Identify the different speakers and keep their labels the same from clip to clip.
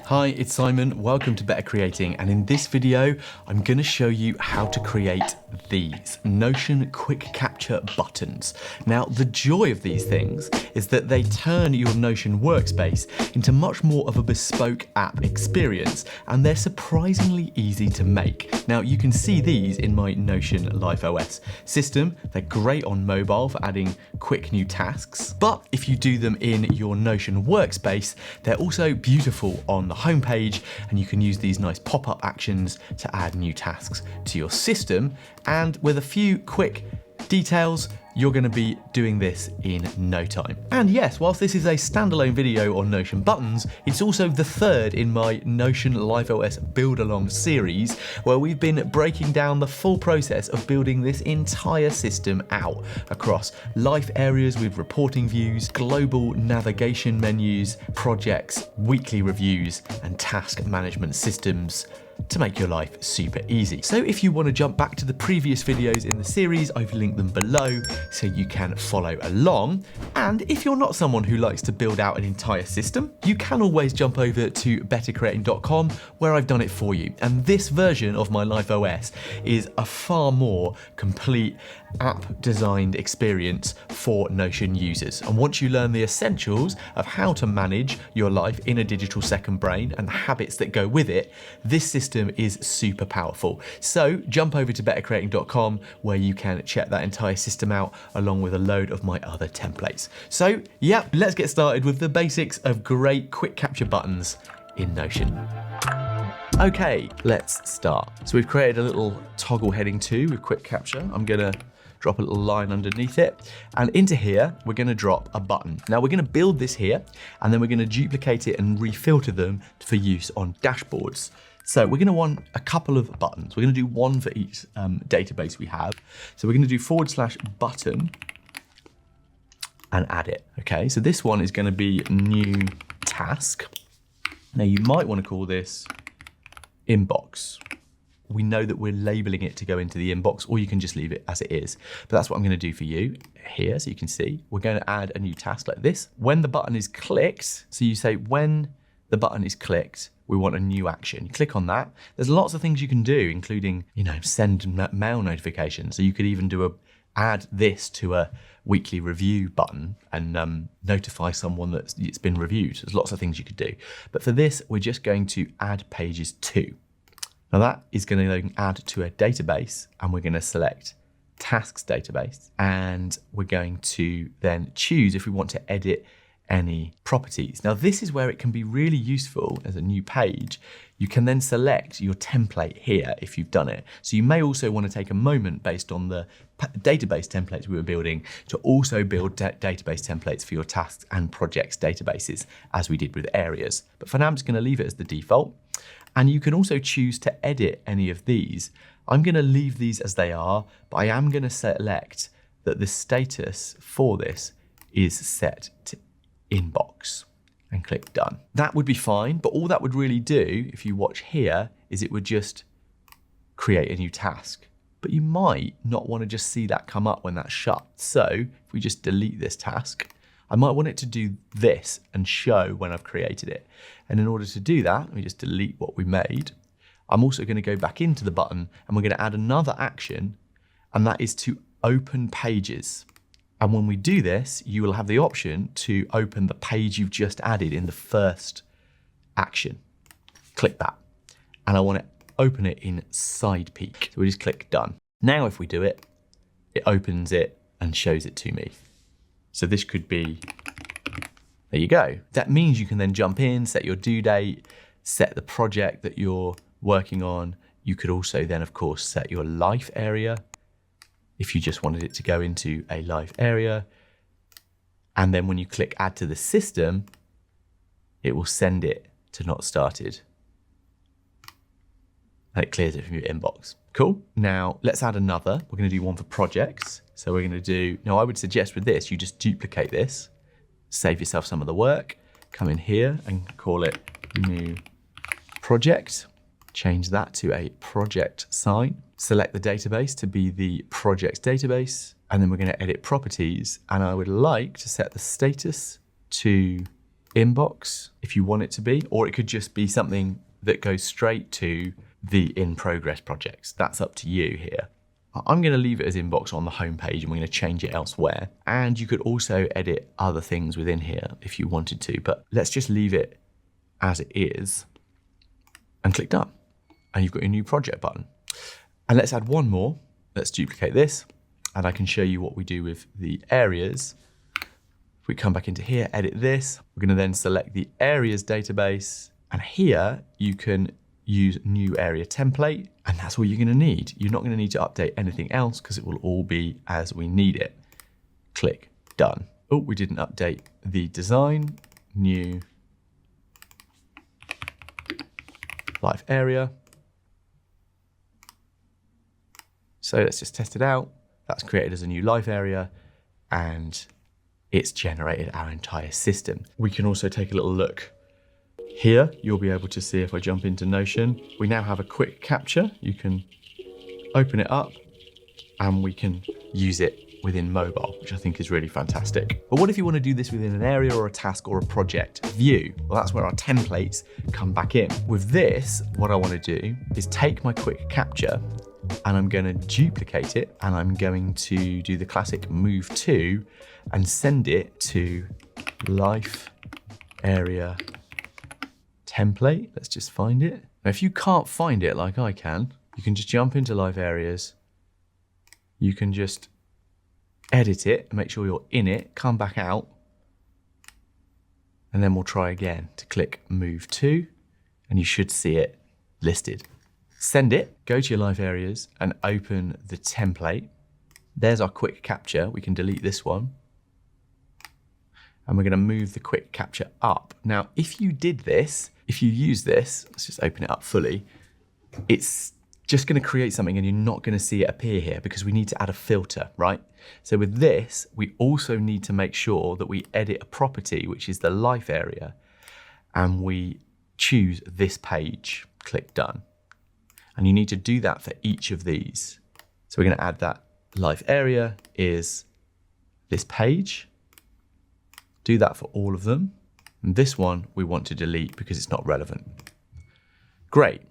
Speaker 1: Hi, it's Simon. Welcome to Better Creating, and in this video, I'm going to show you how to create these Notion quick capture buttons. Now, the joy of these things is that they turn your Notion workspace into much more of a bespoke app experience, and they're surprisingly easy to make. Now, you can see these in my Notion Life OS system. They're great on mobile for adding quick new tasks, but if you do them in your Notion workspace, they're also beautiful on the homepage, and you can use these nice pop-up actions to add new tasks to your system. And with a few quick details, you're going to be doing this in no time. And yes, whilst this is a standalone video on Notion buttons, it's also the third in my Notion Life OS build along series, where we've been breaking down the full process of building this entire system out across life areas with reporting views, global navigation menus, projects, weekly reviews, and task management systems to make your life super easy. So if you want to jump back to the previous videos in the series, I've linked them below so you can follow along. And if you're not someone who likes to build out an entire system, you can always jump over to bettercreating.com where I've done it for you. And this version of my Life OS is a far more complete app designed experience for Notion users. And once you learn the essentials of how to manage your life in a digital second brain and the habits that go with it, this system is super powerful. So jump over to bettercreating.com where you can check that entire system out along with a load of my other templates. So yeah, let's get started with the basics of great quick capture buttons in Notion. Okay, let's start. So we've created a little toggle heading 2 with quick capture. I'm gonna drop a little line underneath it, and into here we're going to drop a button. Now we're going to build this here, and then we're going to duplicate it and refilter them for use on dashboards. So we're going to want a couple of buttons. We're going to do one for each database we have. So we're going to do /button and add it. Okay, so this one is going to be new task. Now you might want to call this inbox. We know that we're labeling it to go into the inbox, or you can just leave it as it is. But that's what I'm going to do for you here. So you can see we're going to add a new task like this. When the button is clicked, so you say when the button is clicked, we want a new action. You click on that. There's lots of things you can do, including, send mail notifications. So you could even add this to a weekly review button and notify someone that it's been reviewed. There's lots of things you could do. But for this, we're just going to add pages to. Now that is going to add to a database, and we're going to select tasks database, and we're going to then choose if we want to edit any properties. Now this is where it can be really useful as a new page. You can then select your template here if you've done it. So you may also want to take a moment based on the database templates we were building to also build database templates for your tasks and projects databases as we did with areas. But for now, I'm just going to leave it as the default. And you can also choose to edit any of these. I'm going to leave these as they are, but I am going to select that the status for this is set to inbox and click done. That would be fine, but all that would really do, if you watch here, is it would just create a new task. But you might not want to just see that come up when that's shut. So if we just delete this task, I might want it to do this and show when I've created it. And in order to do that, let me just delete what we made. I'm also going to go back into the button, and we're going to add another action, and that is to open pages. And when we do this, you will have the option to open the page you've just added in the first action. Click that. And I want to open it in side peek. So we just click done. Now if we do it, it opens it and shows it to me. So this could be, there you go. That means you can then jump in, set your due date, set the project that you're working on. You could also then, of course, set your life area if you just wanted it to go into a live area. And then when you click add to the system, it will send it to not started. And it clears it from your inbox. Cool. Now let's add another. We're going to do one for projects. So we're going to do, now I would suggest with this, you just duplicate this, save yourself some of the work, come in here and call it new project. Change that to a project sign. Select the database to be the projects database, and then we're going to edit properties. And I would like to set the status to inbox if you want it to be, or it could just be something that goes straight to the in progress projects. That's up to you here. I'm going to leave it as inbox on the home page and we're going to change it elsewhere. And you could also edit other things within here if you wanted to, but let's just leave it as it is and click done. And you've got your new project button. And let's add one more. Let's duplicate this and I can show you what we do with the areas. If we come back into here, edit this, we're going to then select the areas database. And here you can use new area template, and that's all you're going to need. You're not going to need to update anything else because it will all be as we need it. Click done. Oh, we didn't update the design. New live area. So let's just test it out. That's created as a new live area and it's generated our entire system. We can also take a little look. Here, you'll be able to see if I jump into Notion, we now have a quick capture. You can open it up and we can use it within mobile, which I think is really fantastic. But what if you want to do this within an area or a task or a project view? Well, that's where our templates come back in. With this, what I want to do is take my quick capture and I'm going to duplicate it and I'm going to do the classic move to and send it to life area template. Let's just find it. Now, if you can't find it like I can, you can just jump into live areas. You can just edit it and make sure you're in it, come back out, and then we'll try again to click move to, and you should see it listed. Send it, go to your live areas and open the template. There's our quick capture. We can delete this one. And we're going to move the quick capture up. Now, if you did this, if you use this, let's just open it up fully, it's just going to create something and you're not going to see it appear here because we need to add a filter, right? So with this, we also need to make sure that we edit a property, which is the life area, and we choose this page, click done. And you need to do that for each of these. So we're going to add that life area is this page. Do that for all of them. And this one we want to delete because it's not relevant. Great.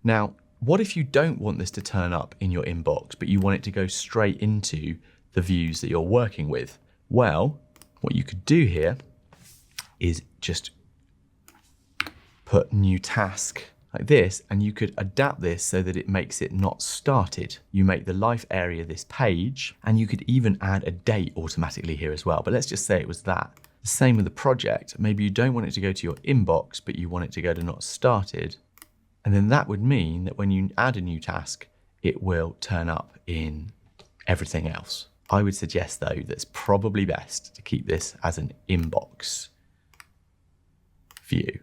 Speaker 1: Now, what if you don't want this to turn up in your inbox, but you want it to go straight into the views that you're working with? Well, what you could do here is just put new task like this, and you could adapt this so that it makes it not started. You make the life area this page, and you could even add a date automatically here as well. But let's just say it was that. Same with the project. Maybe you don't want it to go to your inbox, but you want it to go to not started. And then that would mean that when you add a new task, it will turn up in everything else. I would suggest though, that it's probably best to keep this as an inbox view.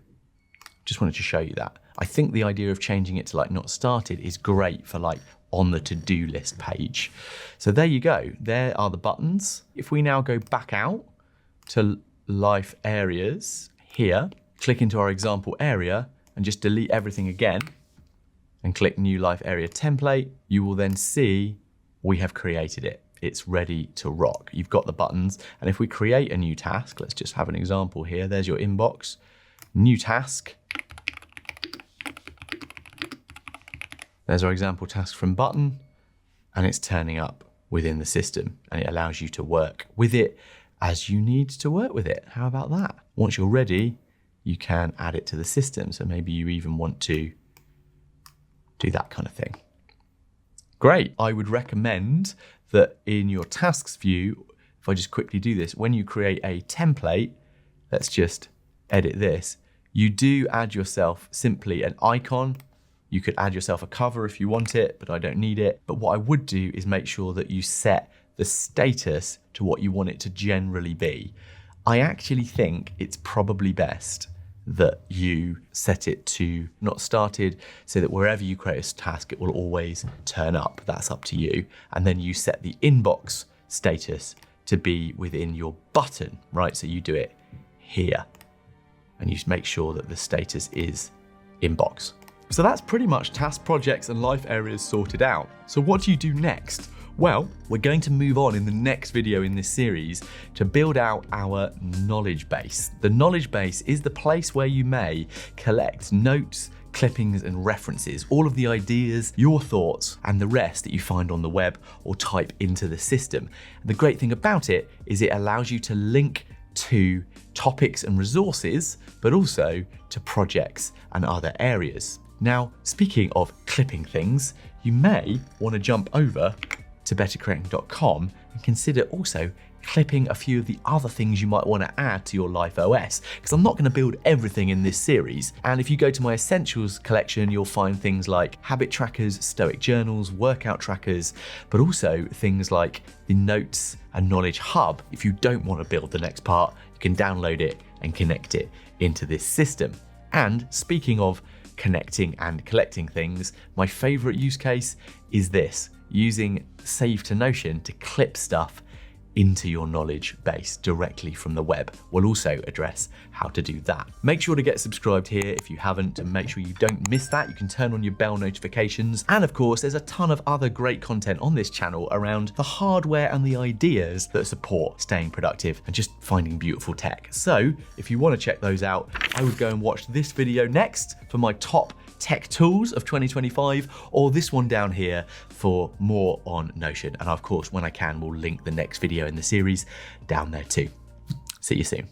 Speaker 1: Just wanted to show you that. I think the idea of changing it to like not started is great for like on the to-do list page. So there you go. There are the buttons. If we now go back out to life areas here, click into our example area and just delete everything again and click new life area template, you will then see we have created it. It's ready to rock. You've got the buttons. And if we create a new task, let's just have an example here. There's your inbox, new task. There's our example task from button, and it's turning up within the system, and it allows you to work with it as you need to work with it. How about that? Once you're ready, you can add it to the system. So maybe you even want to do that kind of thing. Great. I would recommend that in your tasks view, if I just quickly do this, when you create a template, let's just edit this, you do add yourself simply an icon. You could add yourself a cover if you want it, but I don't need it. But what I would do is make sure that you set the status to what you want it to generally be. I actually think it's probably best that you set it to not started so that wherever you create a task, it will always turn up. That's up to you. And then you set the inbox status to be within your button, right? So you do it here and you make sure that the status is inbox. So that's pretty much task projects and life areas sorted out. So what do you do next? Well, we're going to move on in the next video in this series to build out our knowledge base. The knowledge base is the place where you may collect notes, clippings and references, all of the ideas, your thoughts, and the rest that you find on the web or type into the system. And the great thing about it is it allows you to link to topics and resources, but also to projects and other areas. Now, speaking of clipping things, you may want to jump over to bettercreating.com and consider also clipping a few of the other things you might want to add to your Life OS, because I'm not going to build everything in this series. And if you go to my essentials collection, you'll find things like habit trackers, stoic journals, workout trackers, but also things like the notes and knowledge hub. If you don't want to build the next part, you can download it and connect it into this system. And speaking of connecting and collecting things, my favorite use case is this, using Save to Notion to clip stuff into your knowledge base directly from the web. We'll also address how to do that. Make sure to get subscribed here if you haven't, and make sure you don't miss that. You can turn on your bell notifications. And of course, there's a ton of other great content on this channel around the hardware and the ideas that support staying productive and just finding beautiful tech. So if you want to check those out, I would go and watch this video next for my top tech tools of 2025, or this one down here for more on Notion. And of course, when I can, we'll link the next video in the series down there too. See you soon.